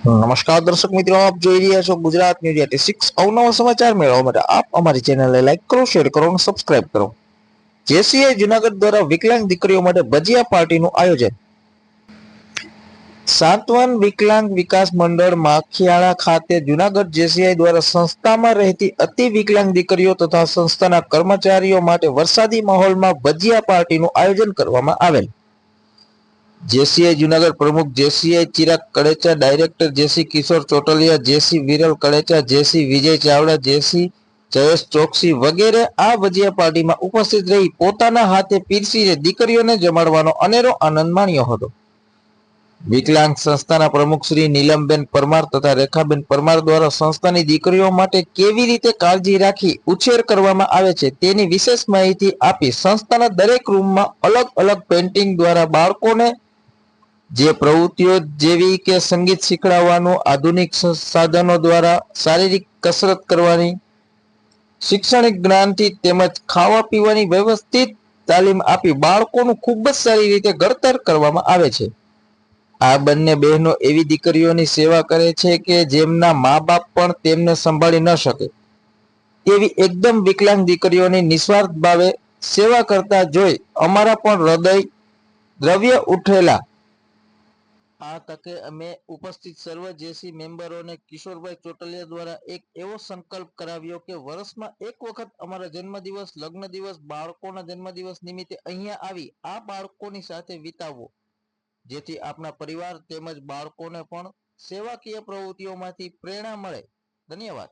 નમસ્કાર દર્શક મિત્રો, આપ જોઈ રહ્યા છો ગુજરાત ન્યૂઝ 86 અવનવા સમાચાર મેળવવા માટે આપ અમારી ચેનલને લાઈક કરો, શેર કરો અને સબસ્ક્રાઇબ કરો। જેસીઆઈ જુનાગઢ દ્વારા વિકલાંગ દીકરીઓ માટે ભજીયા પાર્ટીનું આયોજન। સાંત્વન વિકલાંગ વિકાસ મંડળ માખિયાળા ખાતે જુનાગઢ જેસીઆઈ દ્વારા સંસ્થામાં રહેતી અતિ વિકલાંગ દીકરીઓ તથા સંસ્થાના કર્મચારીઓ માટે વરસાદી માહોલમાં ભજીયા પાર્ટીનું આયોજન કરવામાં આવેલ। જેસીઆઈ જુનાગઢ પ્રમુખ જેસીઆઈ ચિરાગ કડેચા, ડાયરેક્ટર જેસી કિશોર ચોટલિયા, જેસી વિરલ કડેચા, જેસી વિજય ચાવડા, જેસી જયેશ ચોકસી વગેરે આ ભજીયા પાર્ટીમાં ઉપસ્થિત રહી પોતાના હાથે પીરસીને દીકરીઓને જમાડવાનો અનેરો આનંદ માણ્યો હતો। વિકલાંગ સંસ્થાના પ્રમુખ શ્રી નીલમબેન પરમાર તથા રેખાબેન પરમાર દ્વારા સંસ્થાની દીકરીઓ માટે કેવી રીતે કાળજી રાખી ઉછેર કરવામાં આવે છે તેની વિશેષ માહિતી આપી સંસ્થાના દરેક રૂમમાં અલગ અલગ પેઇન્ટિંગ દ્વારા બાળકોને જે પ્રવૃત્તિઓ જેવી કે સંગીત શીખડાવવાનું, આધુનિક સાધનો દ્વારા શારીરિક કસરત કરવાની, શૈક્ષણિક જ્ઞાનથી તેમજ ખાવા પીવાની વ્યવસ્થિત તાલીમ આપી બાળકોનું ખૂબ જ સારી રીતે ઘડતર કરવામાં આવે છે। આ બંને બહેનો એવી દીકરીઓની સેવા કરે છે કે જેમના મા બાપ પણ તેમને સંભાળી ન શકે તેવી એકદમ વિકલાંગ દીકરીઓની નિસ્વાર્થ ભાવે સેવા કરતા જોઈ અમારા પણ હૃદય દ્રવ્ય ઉઠેલા। આ તકે અમે ઉપસ્થિત સર્વ જેસી મેમ્બરોને કિશોરભાઈ ચોટલિયા દ્વારા એક એવો સંકલ્પ કરાવ્યો કે વર્ષમાં એક વખત અમારા જન્મદિવસ, લગ્ન દિવસ, બાળકોના જન્મદિવસ નિમિત્તે અહીંયા આવી આ બાળકોની સાથે વિતાવવો, જેથી આપણા પરિવાર તેમજ બાળકોને પણ સેવાકીય પ્રવૃત્તિઓમાંથી પ્રેરણા મળે। ધન્યવાદ।